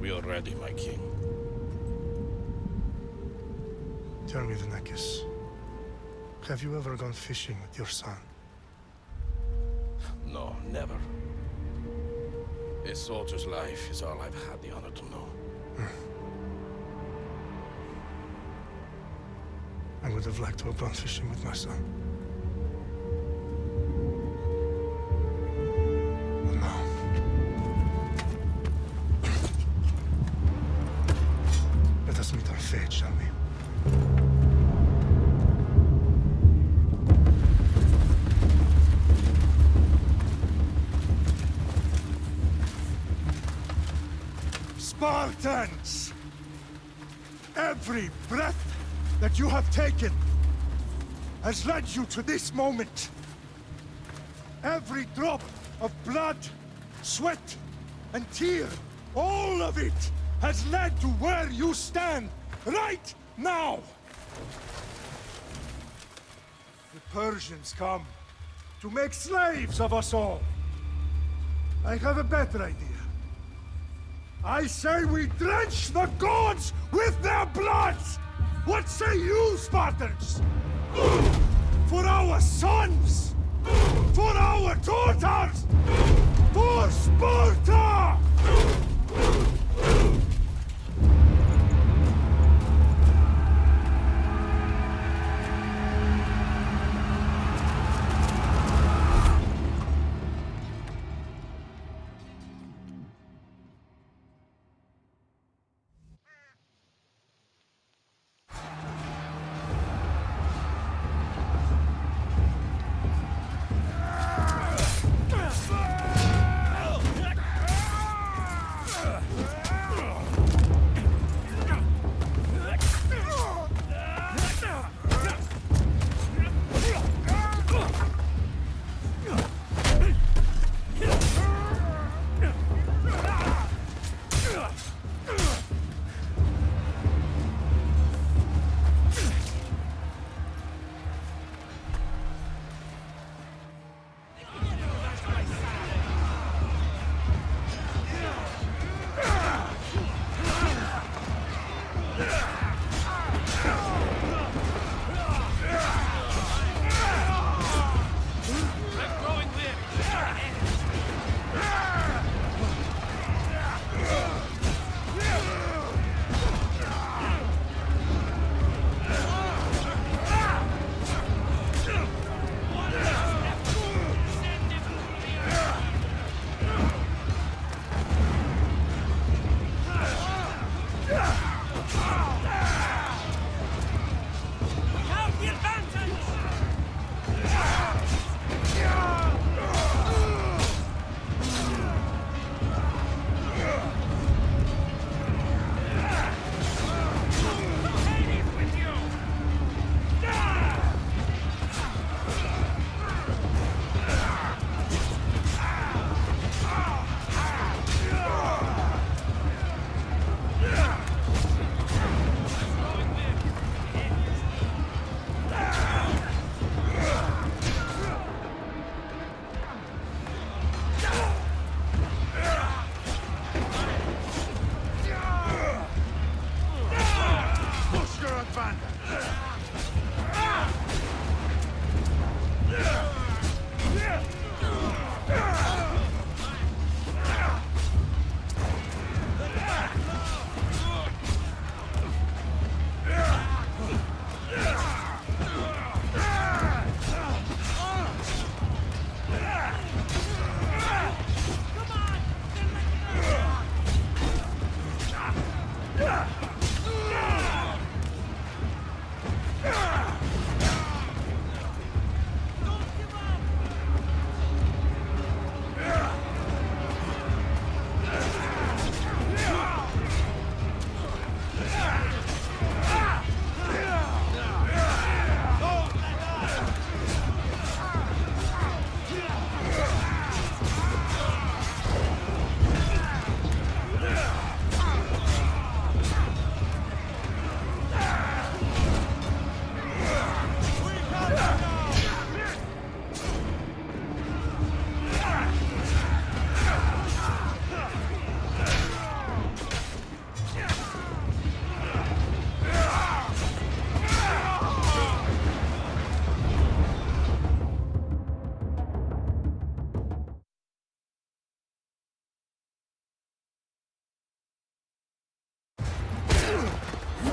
We are ready, my king. Tell me, the Nekis. Have you ever gone fishing with your son? No, never. A soldier's life is all I've had the honor to know. I would have liked to have gone fishing with my son. But no. Let us meet our fate, shall we? Spartans! Every breath that you have taken has led you to this moment. Every drop of blood, sweat, and tear, all of it has led to where you stand right now. The Persians come to make slaves of us all. I have a better idea. I say we drench the gods with their blood! What say you, Spartans? For our sons! For our daughters! For Sparta!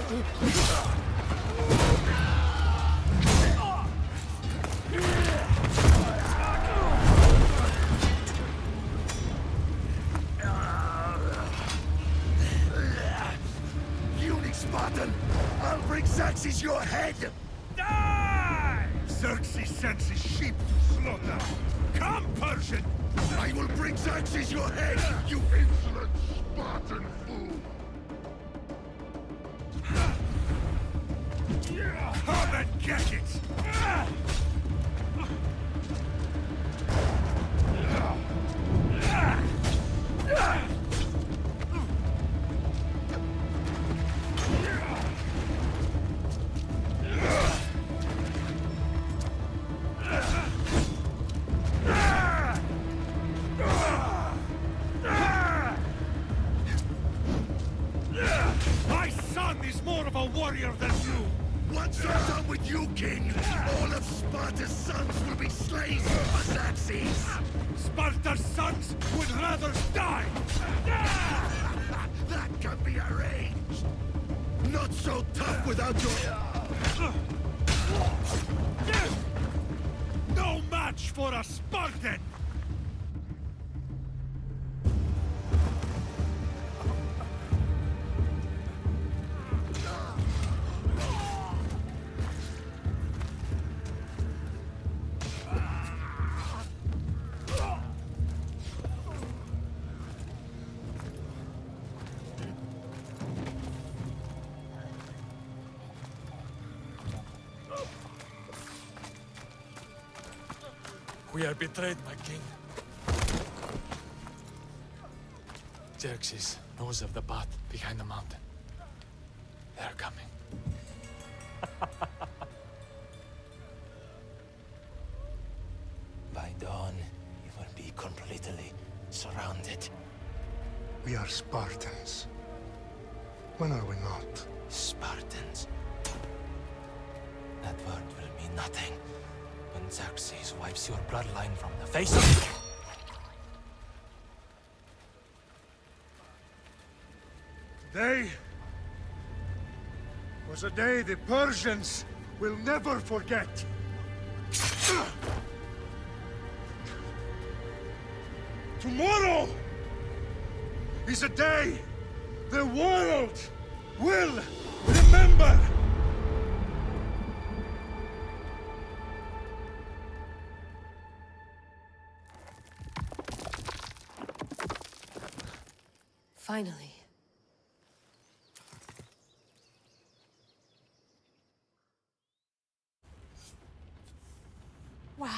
Puny Spartan! I'll bring Xerxes your head! Die! Xerxes sends his sheep to slaughter. Come, Persian! I will bring Xerxes your head, you insolent Spartan fool! Come and get it! My son is more of a warrior than you! Once I'm done with you, King, all of Sparta's sons will be slaves of Xerxes! Sparta's sons would rather die! That can be arranged! Not so tough without your... No match for a Spartan! We are betrayed, my king. Xerxes knows of the path behind the mountain. They're coming. By dawn, you will be completely surrounded. We are Spartans. When are we not? Spartans. That word will mean nothing when Xerxes wipes your bloodline from the face of... Today was a day the Persians will never forget. Tomorrow is a day the world will remember. Finally. Wow,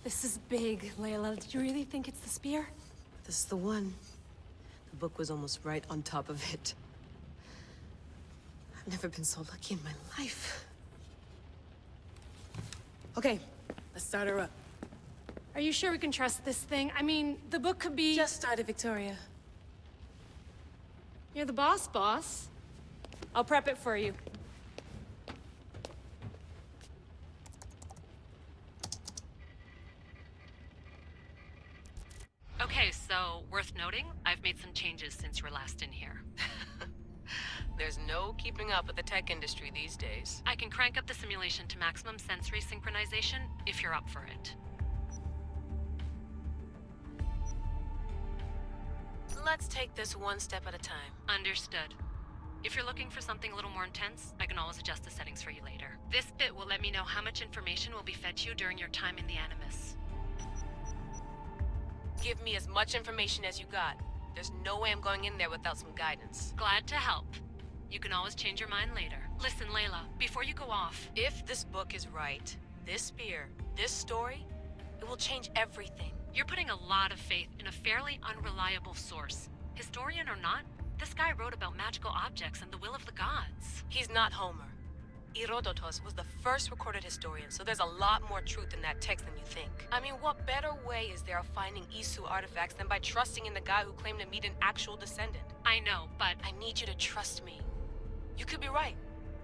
this is big, Layla. Did you really think it's the spear? This is the one. The book was almost right on top of it. I've never been so lucky in my life. Okay, let's start her up. Are you sure we can trust this thing? I mean, the book could be... Just started, Victoria. You're the boss. I'll prep it for you. Okay, so worth noting, I've made some changes since you were last in here. There's no keeping up with the tech industry these days. I can crank up the simulation to maximum sensory synchronization if you're up for it. Let's take this one step at a time. Understood. If you're looking for something a little more intense, I can always adjust the settings for you later. This bit will let me know how much information will be fed to you during your time in the Animus. Give me as much information as you got. There's no way I'm going in there without some guidance. Glad to help. You can always change your mind later. Listen, Layla, before you go off... If this book is right, this spear, this story, it will change everything. You're putting a lot of faith in a fairly unreliable source. Historian or not, this guy wrote about magical objects and the will of the gods. He's not Homer. Herodotus was the first recorded historian, so there's a lot more truth in that text than you think. I mean, what better way is there of finding Isu artifacts than by trusting in the guy who claimed to meet an actual descendant? I know, but... I need you to trust me. You could be right.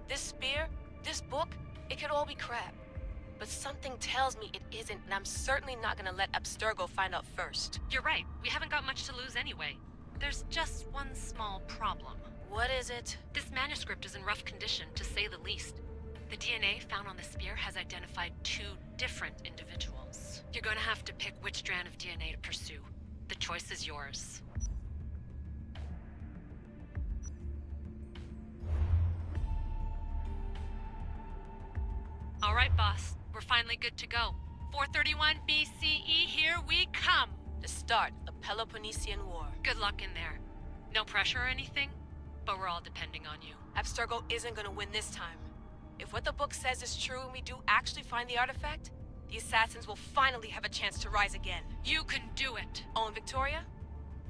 This spear, this book, it could all be crap. But something tells me it isn't, and I'm certainly not gonna let Abstergo find out first. You're right. We haven't got much to lose anyway. There's just one small problem. What is it? This manuscript is in rough condition, to say the least. The DNA found on the spear has identified 2 different individuals. You're gonna have to pick which strand of DNA to pursue. The choice is yours. All right, boss. We're finally good to go. 431 BCE, here we come! The start of the Peloponnesian War. Good luck in there. No pressure or anything, but we're all depending on you. Abstergo isn't gonna win this time. If what the book says is true and we do actually find the artifact, the assassins will finally have a chance to rise again. You can do it! Oh, and Victoria?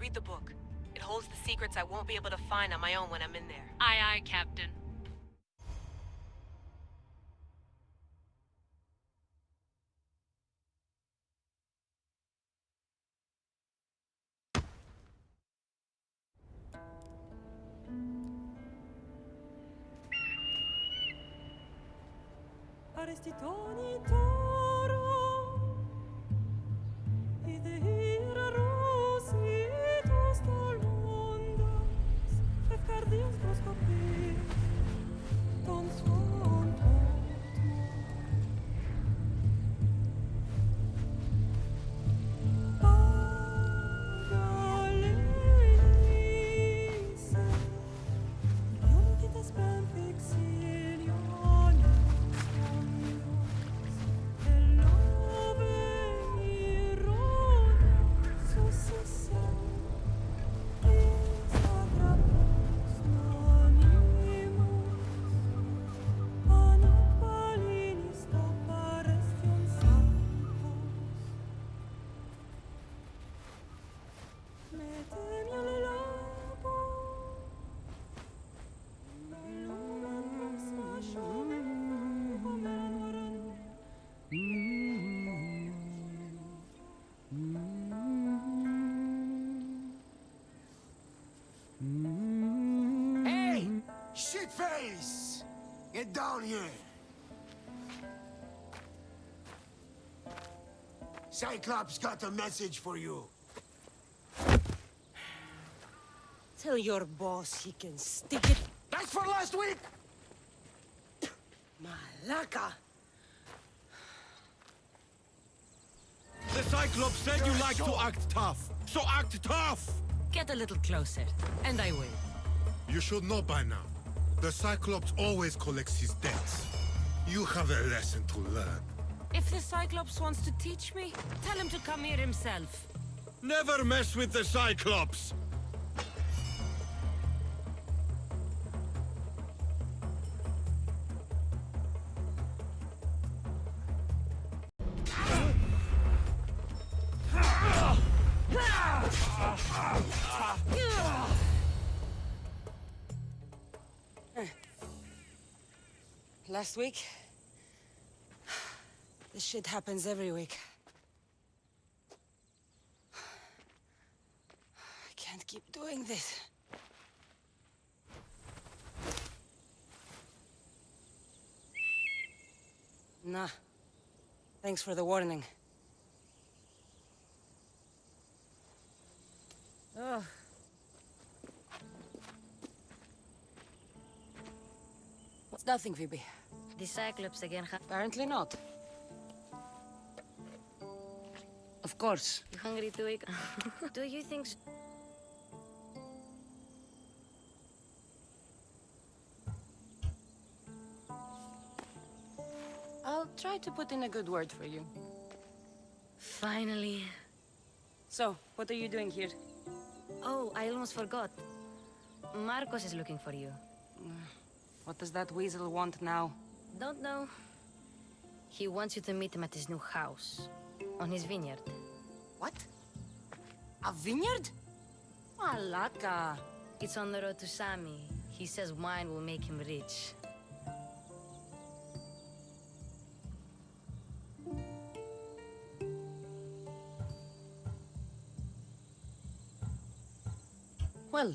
Read the book. It holds the secrets I won't be able to find on my own when I'm in there. Aye, aye, Captain. Arestitoni toro, idehira rositos tolmondas, efcardios proscopir, ton svon Agalenice, ionitas benfixilion. Hey! Shitface! Get down here! Cyclops got a message for you. Tell your boss he can stick it. That's for last week! Malaka! The Cyclops said you like to act tough, so act tough! Get a little closer, and I will. You should know by now. The Cyclops always collects his debts. You have a lesson to learn. If the Cyclops wants to teach me, tell him to come here himself. Never mess with the Cyclops! Last week? This shit happens every week. I can't keep doing this. Nah. Thanks for the warning. Oh. It's nothing, Phoebe. The Cyclops again, Apparently not. Of course. You hungry too? Do you think so? I'll try to put in a good word for you. Finally. So, what are you doing here? Oh, I almost forgot. Marcos is looking for you. What does that weasel want now? Don't know. He wants you to meet him at his new house. On his vineyard. What? A vineyard? Malaka. It's on the road to Sami. He says wine will make him rich. Well,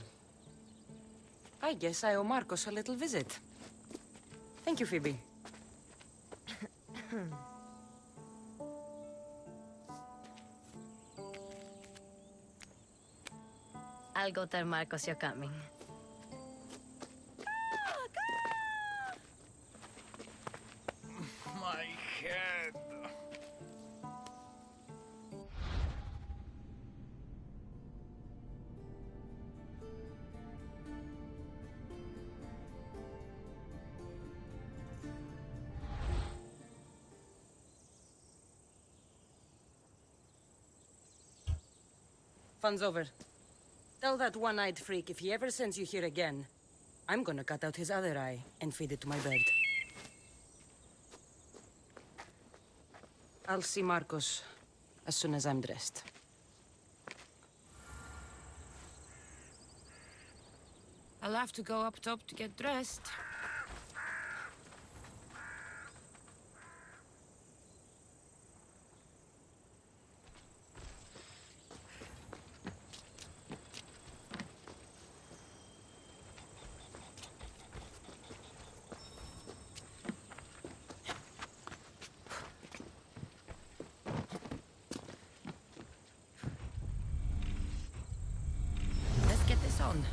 I guess I owe Marcos a little visit. Thank you, Phoebe. I'll go tell Marcos you're coming. My head. Fun's over. Tell that one-eyed freak if he ever sends you here again, I'm gonna cut out his other eye and feed it to my bird. I'll see Marcos as soon as I'm dressed. I'll have to go up top to get dressed. Let's get this on.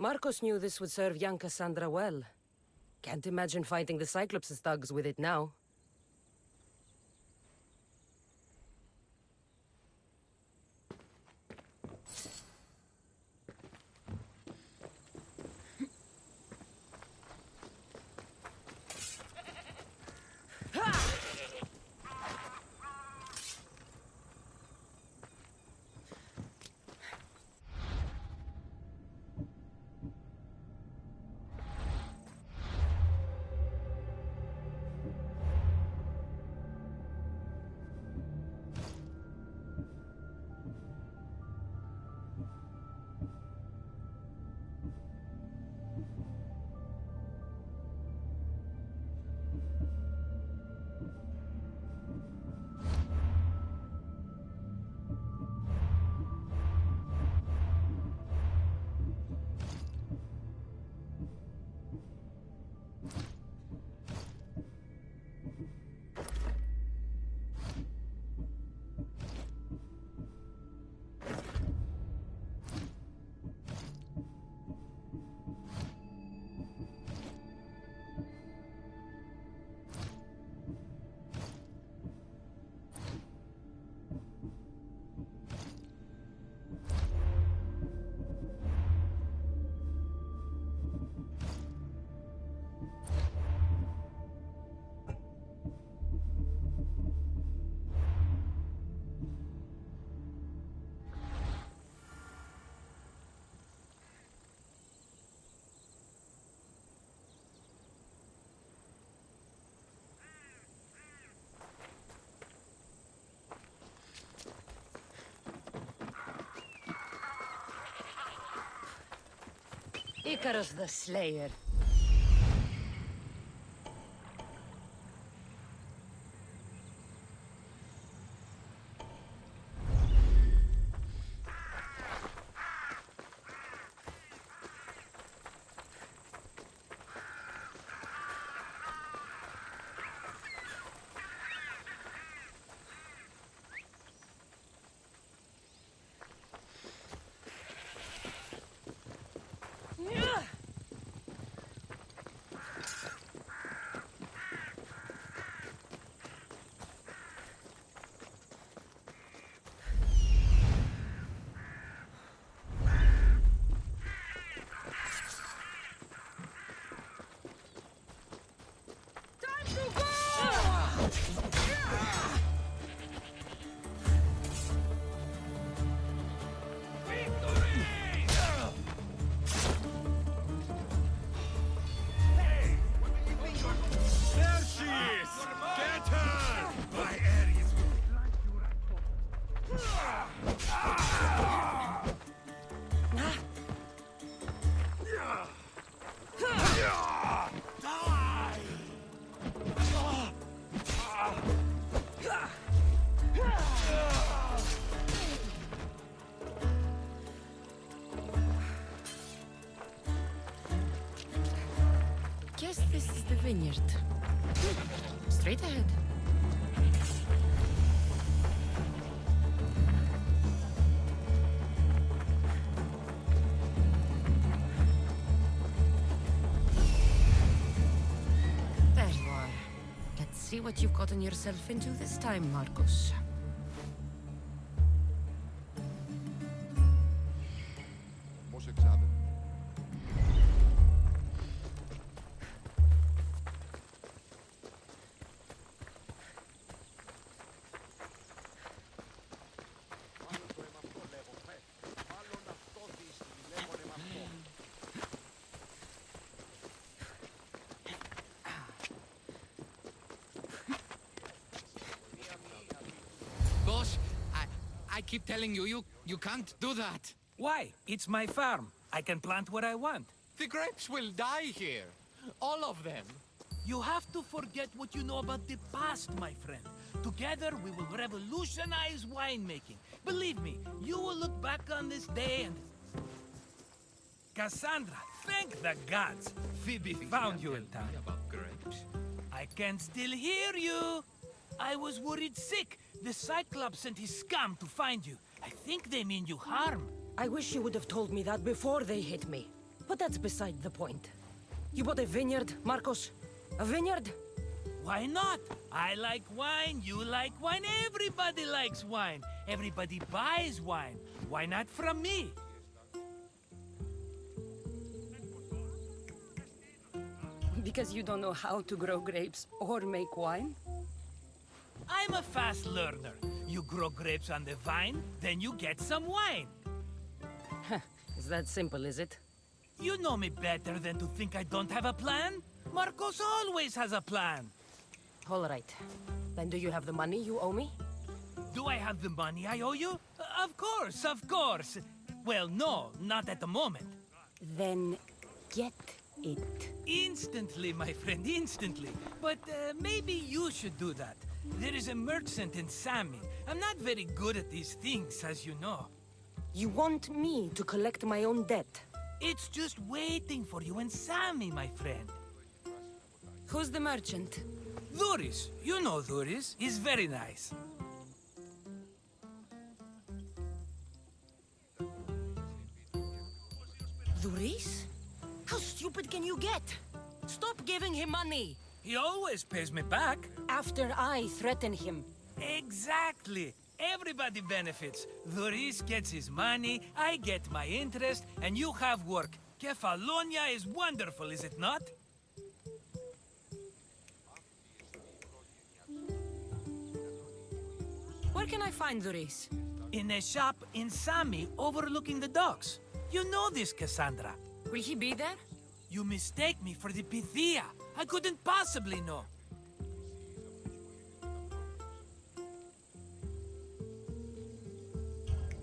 Marcos knew this would serve young Cassandra well. Can't imagine fighting the Cyclops' thugs with it now. Icarus the Slayer. Straight ahead. There you are. Let's see what you've gotten yourself into this time, Marcos. Boss, I keep telling you, you can't do that. Why? It's my farm. I can plant what I want. The grapes will die here. All of them. You have to forget what you know about the past, my friend. Together, we will revolutionize winemaking. Believe me, you will look back on this day and... Cassandra, thank the gods! Phoebe found you in time. About grapes. I can still hear you! I was worried sick. The Cyclops sent his scum to find you. I think they mean you harm. I wish you would have told me that before they hit me. But that's beside the point. You bought a vineyard, Marcos? A vineyard? Why not? I like wine, you like wine, everybody likes wine. Everybody buys wine. Why not from me? Because you don't know how to grow grapes or make wine? I'm a fast learner. You grow grapes on the vine, then you get some wine. Is that simple, is it? You know me better than to think I don't have a plan. Marcos always has a plan. All right. Then do you have the money you owe me? Do I have the money I owe you? Of course, of course. Well, no, not at the moment. Then get it. Instantly, my friend, instantly. But maybe you should do that. There is a merchant in Sami. I'm not very good at these things, as you know. You want me to collect my own debt? It's just waiting for you in Sami, my friend. Who's the merchant? Duris. You know Duris. He's very nice. Duris? How stupid can you get? Stop giving him money! He always pays me back. After I threaten him. Exactly. Everybody benefits. Duris gets his money, I get my interest, and you have work. Kefalonia is wonderful, is it not? Where can I find Duris? In a shop in Sami, overlooking the docks. You know this, Cassandra. Will he be there? You mistake me for the Pythia. I couldn't possibly know.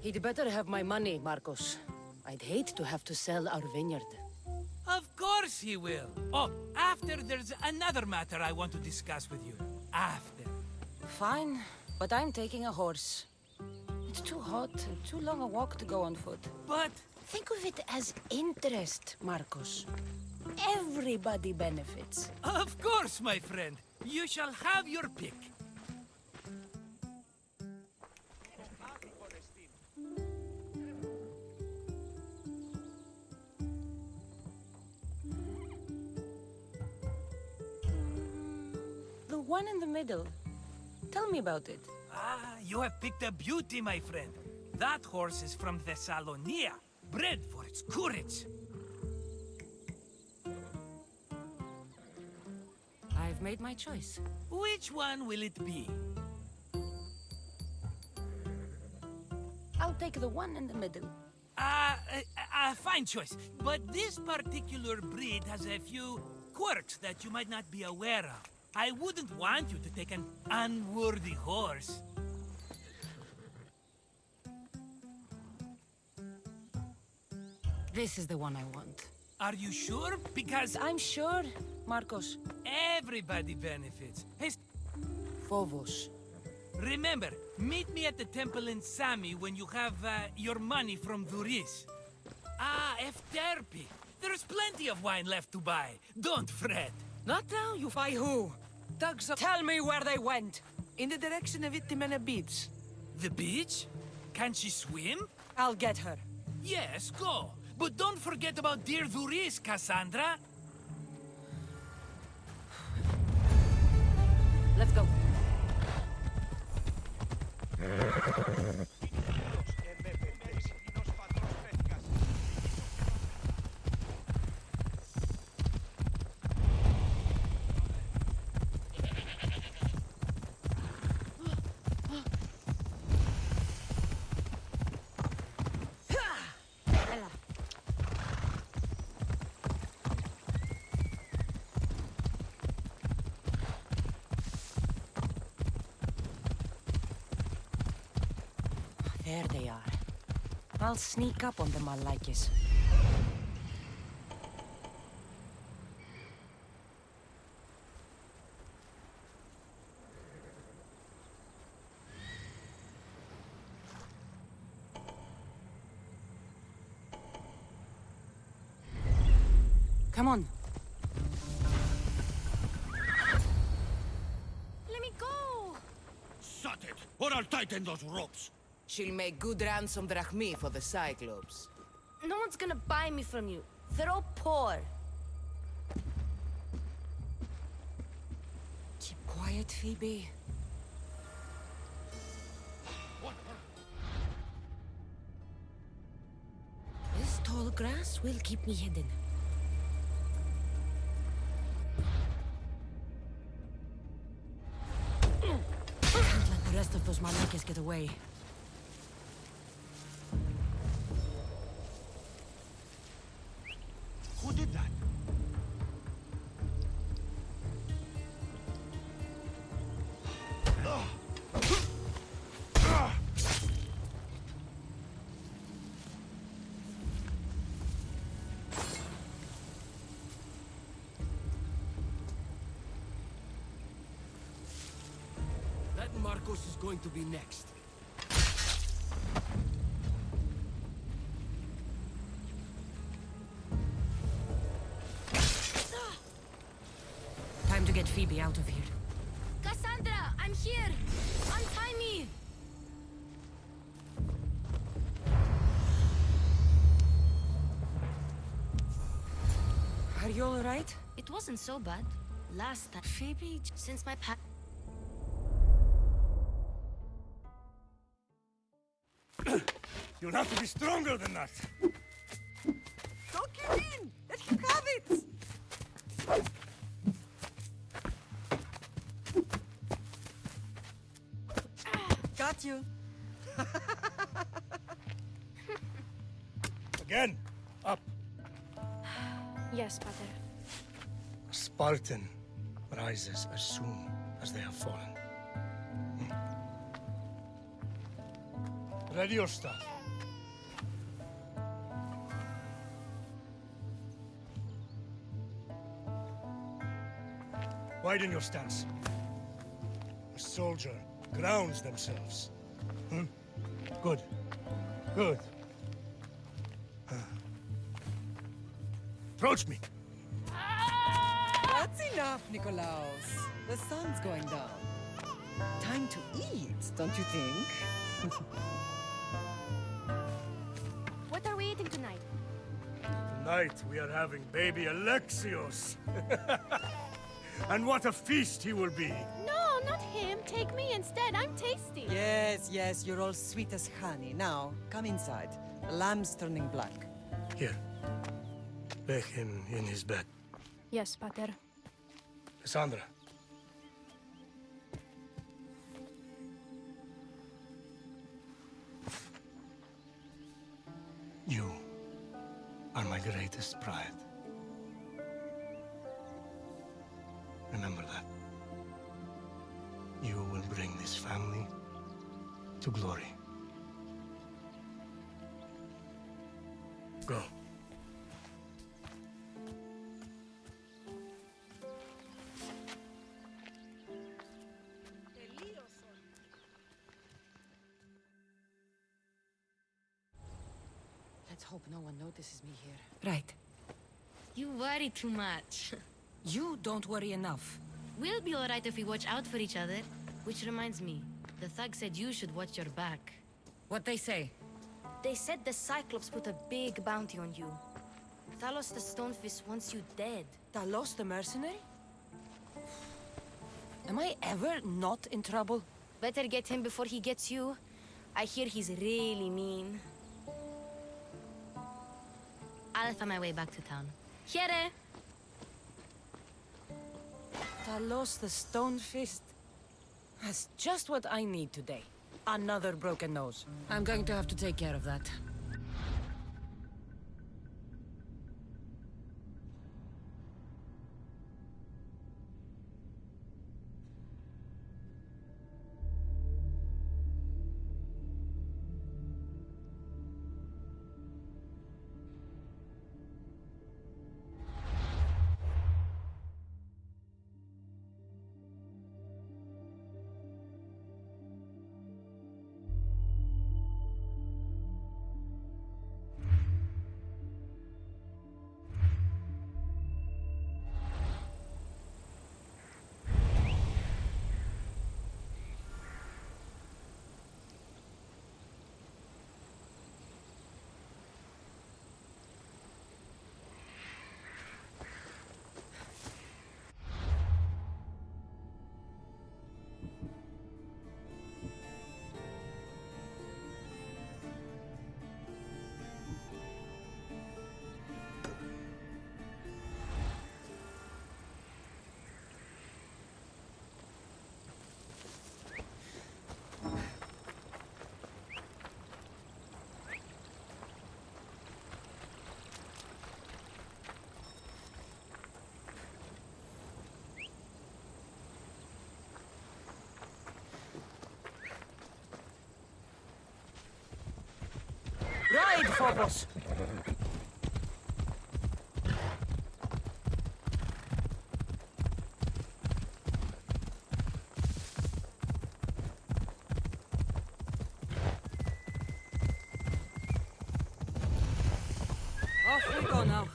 He'd better have my money, Marcos. I'd hate to have to sell our vineyard. Of course he will. Oh, after there's another matter I want to discuss with you. After. Fine, but I'm taking a horse. It's too hot and too long a walk to go on foot. But... think of it as interest, Marcos. Everybody benefits. Of course, my friend. You shall have your pick. The one in the middle. Tell me about it. Ah, you have picked a beauty, my friend. That horse is from Thessalonia, bred for its courage. I've made my choice. Which one will it be? I'll take the one in the middle. Fine choice. But this particular breed has a few quirks that you might not be aware of. I wouldn't want you to take an unworthy horse. This is the one I want. Are you sure? Because... I'm sure, Marcos. Everybody benefits. Hey, Phobos. remember, meet me at the temple in Sami when you have your money from Duris. Ah, Efterpi. There's plenty of wine left to buy. Don't fret. Not now, you buy who? thugs up... Tell me where they went! In the direction of Itimena Beach. The beach? Can she swim? I'll get her. Yes, go. But don't forget about dear Duris, Cassandra. Let's go. There they are. I'll sneak up on them, Malakis. Come on. Let me go! Shut it, or I'll tighten those ropes. She'll make good ransom drachmi for the Cyclops. No one's gonna buy me from you. They're all poor. Keep quiet, Phoebe. This tall grass will keep me hidden. Can't let the rest of those Malakis get away. Who did that? That Marcos is going to be next. Time to get Phoebe out of here. Cassandra, I'm here! Untie me! Are you all right? It wasn't so bad. Last time. Phoebe... Since my pa... You'll have to be stronger than that. Don't give in! Let him have it! Got you. Again, up. Yes, Pater. A Spartan rises as soon as they have fallen. Ready your stuff. Widen your stance. A soldier grounds themselves. Good. Good. Approach me. That's enough, Nikolaos. The sun's going down. Time to eat, don't you think? What are we eating tonight? Tonight we are having baby Alexios. And what a feast he will be. No, not him. Take me instead. I'm tasty. Yes, yes, you're all sweet as honey. Now, come inside. The lamb's turning black. Here. Lay him in his bed. Yes, Pater. Cassandra. You are my greatest pride. Remember that. You will bring this family to glory. Go. Let's hope no one notices me here. Right. You worry too much. You don't worry enough. We'll be alright if we watch out for each other. Which reminds me, the thug said you should watch your back. What they say? They said the Cyclops put a big bounty on you. Talos the Stonefist wants you dead. Talos the mercenary? Am I ever not in trouble? Better get him before he gets you. I hear he's really mean. I'll find my way back to town. Here! Talos the Stonefist? That's just what I need today. Another broken nose. I'm going to have to take care of that. Ride, Phobos! Off we go now.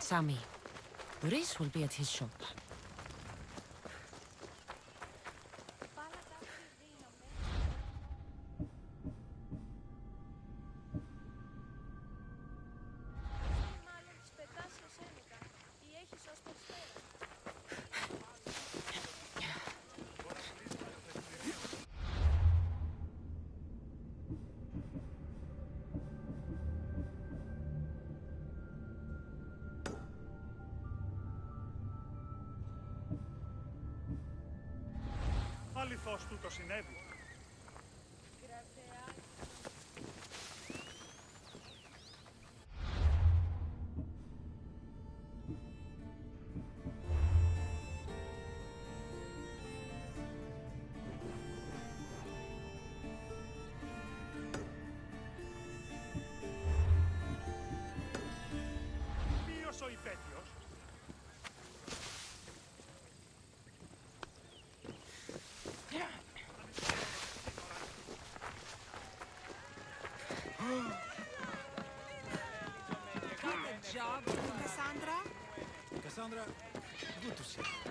Sammy, Boris will be at his shop. Αληθώς τούτο συνέβη. Ποιος ο υπέτειος? Good job, Cassandra. Cassandra, good to see you.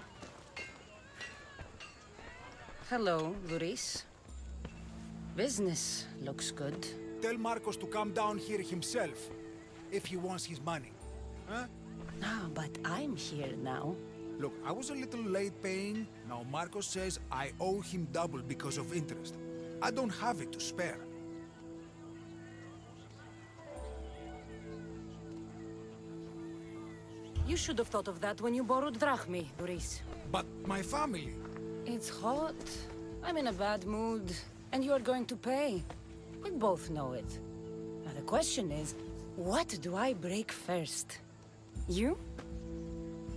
Hello, Boris. Business looks good. Tell Marcos to come down here himself, if he wants his money. Huh? Ah, but I'm here now. Look, I was a little late paying. Now Marcos says I owe him double because of interest. I don't have it to spare. You should have thought of that when you borrowed drachmi, Boris. But my family... It's hot. I'm in a bad mood. And you are going to pay. We both know it. Now the question is, what do I break first? You?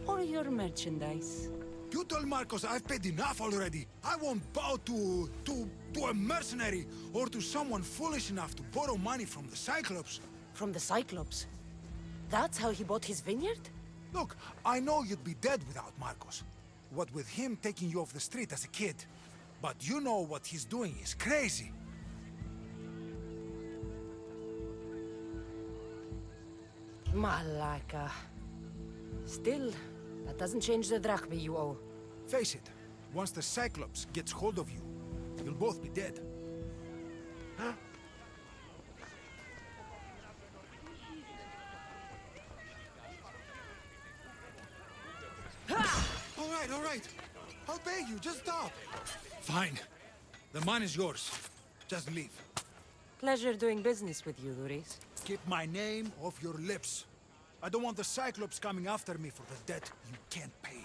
Or your merchandise? You told Marcos I've paid enough already. I won't bow to To a mercenary, or to someone foolish enough to borrow money from the Cyclops. From the Cyclops? That's how he bought his vineyard? Look, I know you'd be dead without Marcos. What with him taking you off the street as a kid. But you know what he's doing is crazy. Malaka. Still, that doesn't change the drachma you owe. Face it, once the Cyclops gets hold of you, you'll both be dead. All right. I'll pay you, just stop. Fine. The money is yours. Just leave. Pleasure doing business with you, Duris. Keep my name off your lips. I don't want the Cyclops coming after me for the debt you can't pay.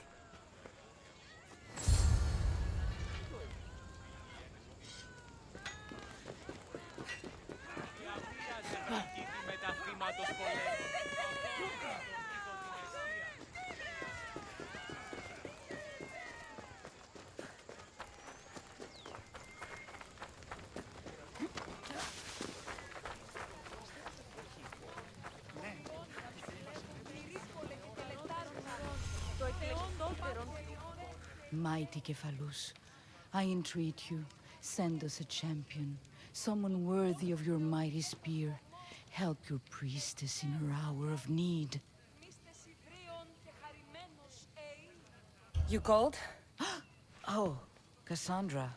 Mighty Cephalus, I entreat you, send us a champion, someone worthy of your mighty spear. Help your priestess in her hour of need. You called? Oh, Cassandra,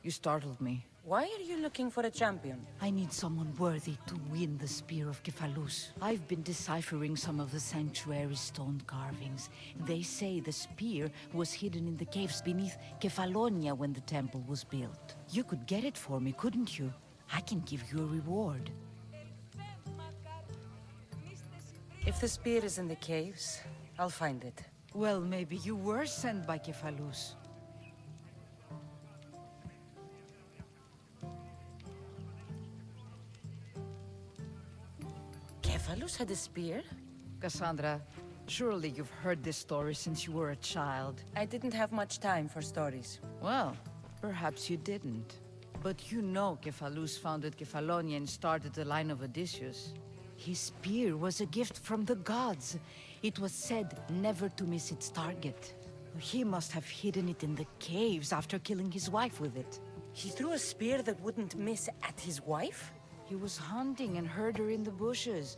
you startled me. Why are you looking for a champion? I need someone worthy to win the spear of Cephalus. I've been deciphering some of the sanctuary's stone carvings. They say the spear was hidden in the caves beneath Kefalonia when the temple was built. You could get it for me, couldn't you? I can give you a reward. If the spear is in the caves, I'll find it. Well, maybe you were sent by Cephalus. Cephalus had a spear? Cassandra, surely you've heard this story since you were a child. I didn't have much time for stories. Well, perhaps you didn't. But you know Cephalus founded Kefalonia and started the line of Odysseus. His spear was a gift from the gods. It was said never to miss its target. He must have hidden it in the caves after killing his wife with it. He threw a spear that wouldn't miss at his wife? He was hunting and heard her in the bushes.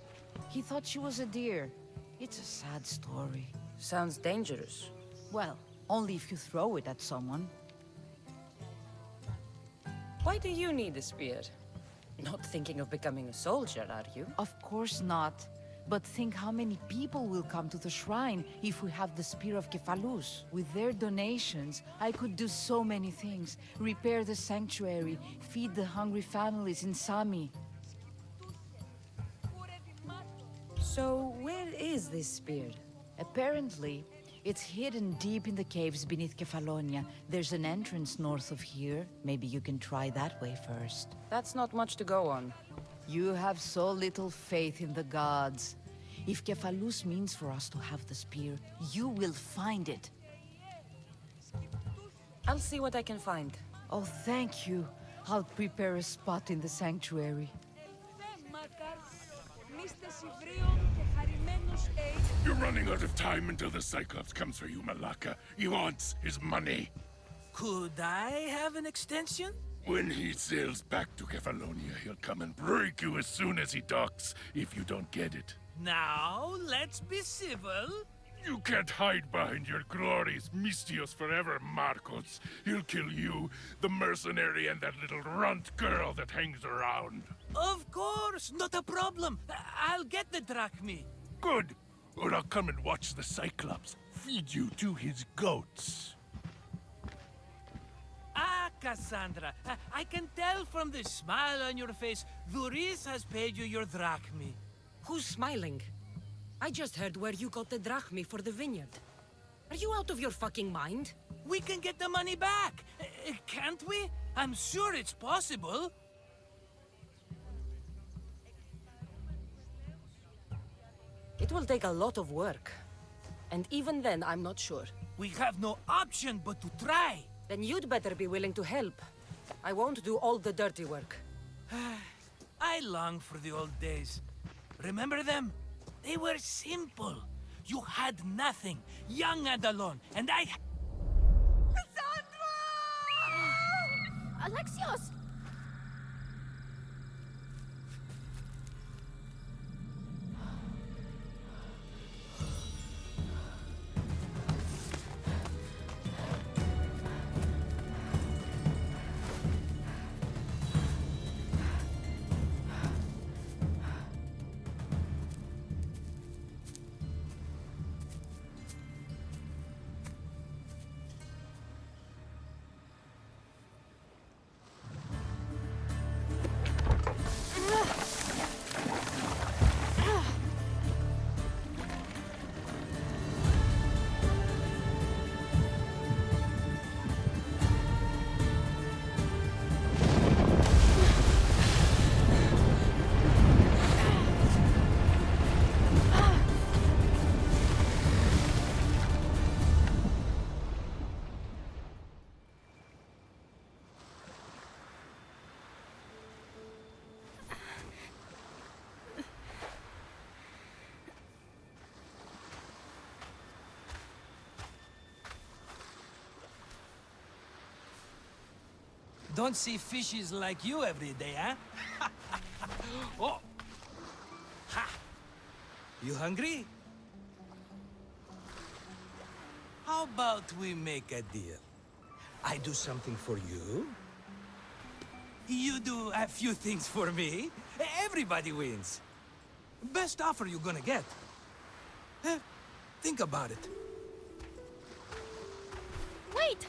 He thought she was a deer. It's a sad story. Sounds dangerous. Well, only if you throw it at someone. Why do you need a spear? Not thinking of becoming a soldier, are you? Of course not. But think how many people will come to the shrine if we have the Spear of Cephalus. With their donations, I could do so many things. Repair the sanctuary, feed the hungry families in Sami. So, where is this spear? Apparently, it's hidden deep in the caves beneath Kefalonia. There's an entrance north of here. Maybe you can try that way first. That's not much to go on. You have so little faith in the gods. If Cephalus means for us to have the spear, you will find it. I'll see what I can find. Oh, thank you. I'll prepare a spot in the sanctuary. You're running out of time until the Cyclops comes for you, Malaka. He wants his money. Could I have an extension? When he sails back to Kefalonia, he'll come and break you as soon as he docks, if you don't get it. Now, let's be civil. You can't hide behind your glories, Mistios forever, Marcos. He'll kill you, the mercenary, and that little runt girl that hangs around. Of course, not a problem. I'll get the drachmi. Good. Or I'll come and watch the Cyclops feed you to his goats. Ah, Cassandra, I can tell from the smile on your face, Duris has paid you your drachmi. Who's smiling? I just heard where you got the drachmi for the vineyard. Are you out of your fucking mind? We can get the money back, can't we? I'm sure it's possible. It will take a lot of work. And even then, I'm not sure. We have no option but to try. Then you'd better be willing to help. I won't do all the dirty work. I long for the old days. Remember them? They were simple. You had nothing, young and alone, and I... Alexios! Don't see fishes like you every day, huh? Oh! Ha! You hungry? How about we make a deal? I do something for you. You do a few things for me. Everybody wins. Best offer you're gonna get. Think about it. Wait!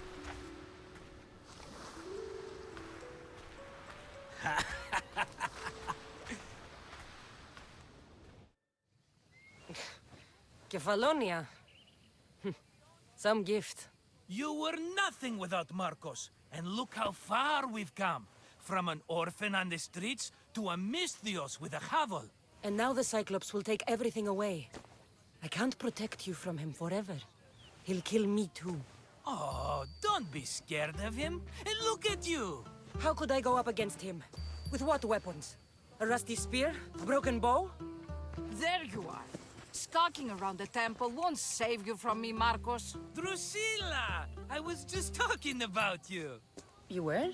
Kefalonia. Some gift. You were nothing without Marcos, and look how far we've come. From an orphan on the streets to a Misthios with a hovel. And now the Cyclops will take everything away. I can't protect you from him forever. He'll kill me too. Oh, don't be scared of him. And look at you! How could I go up against him? With what weapons? A rusty spear? A broken bow? There you are. Skulking around the temple won't save you from me, Marcos. Drusilla! I was just talking about you. You were?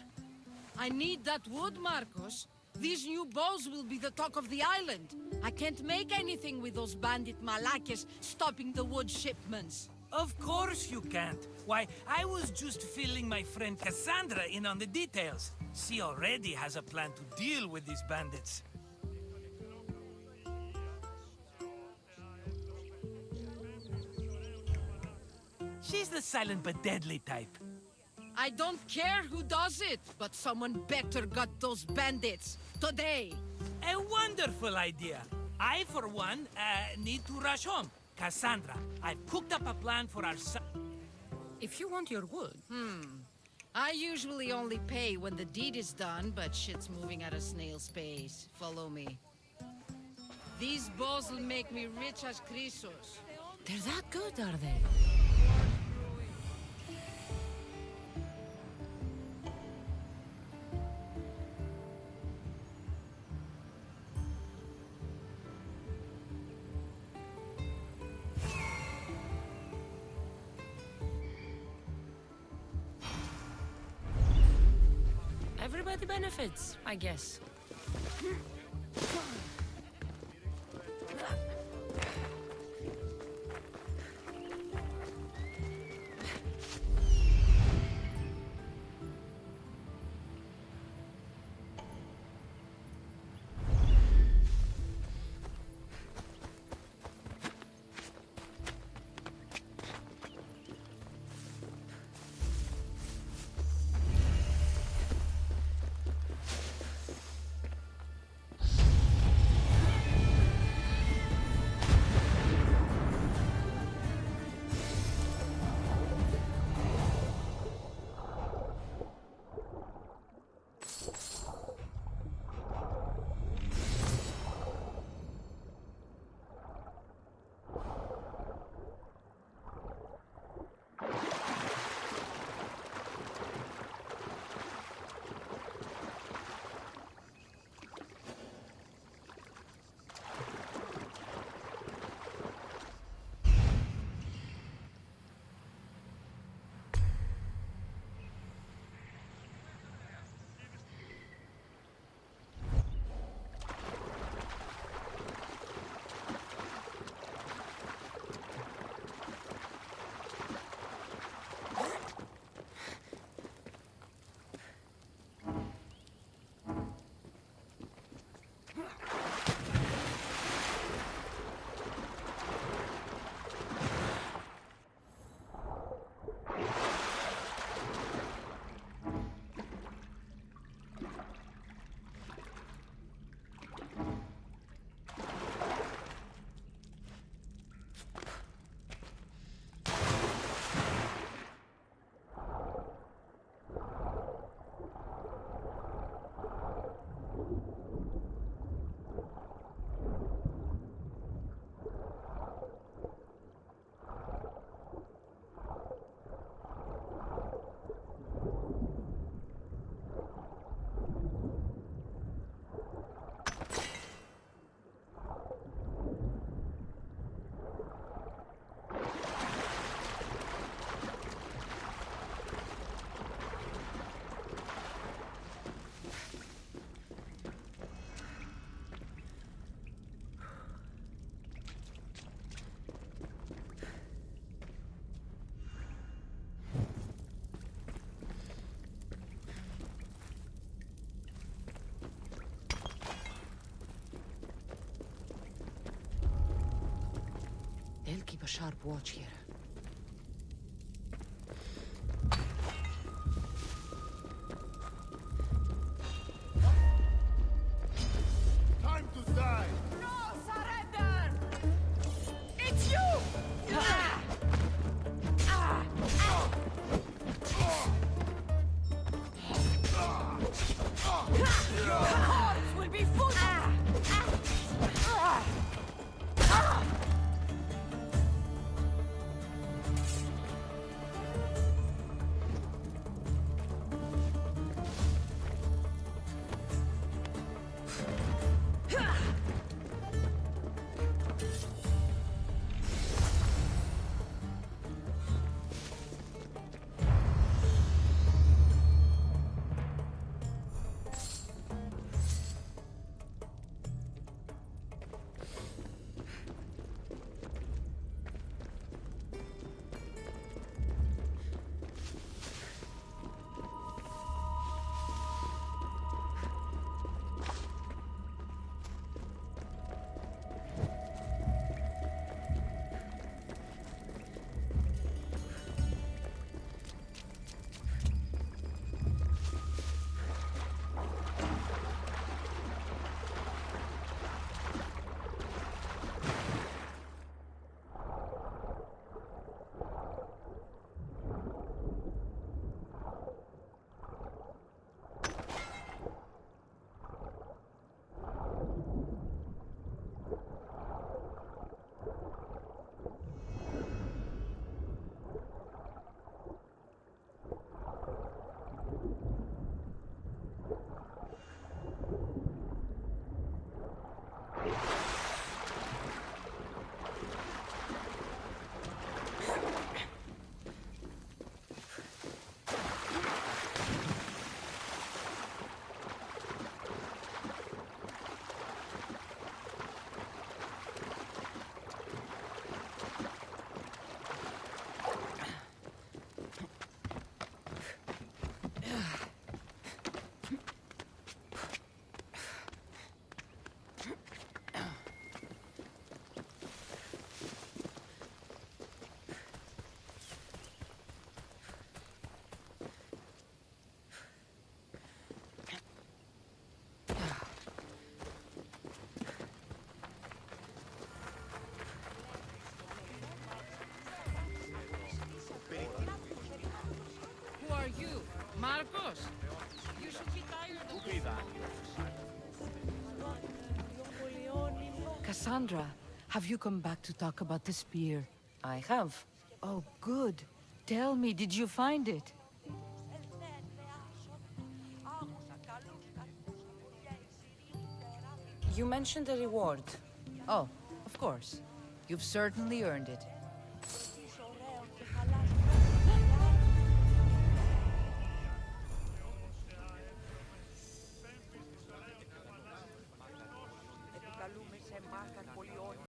I need that wood, Marcos. These new bows will be the talk of the island. I can't make anything with those bandit malakes stopping the wood shipments. Of course you can't. Why, I was just filling my friend Cassandra in on the details. She already has a plan to deal with these bandits. She's the silent but deadly type. I don't care who does it, but someone better got those bandits. Today. A wonderful idea. I, for one, need to rush home. Cassandra, I've cooked up a plan for our son. If you want your wood... I usually only pay when the deed is done, but shit's moving at a snail's pace. Follow me. These bows will make me rich as Chrysos. They're that good, are they? Everybody benefits, I guess. keep a sharp watch here. Time to die! No surrender! It's you! Your hearts will be full. Who are you? Marcos? You should be tired of this. Cassandra, have you come back to talk about the spear? I have. Oh, good. Tell me, did you find it? You mentioned a reward. Oh, of course. You've certainly earned it.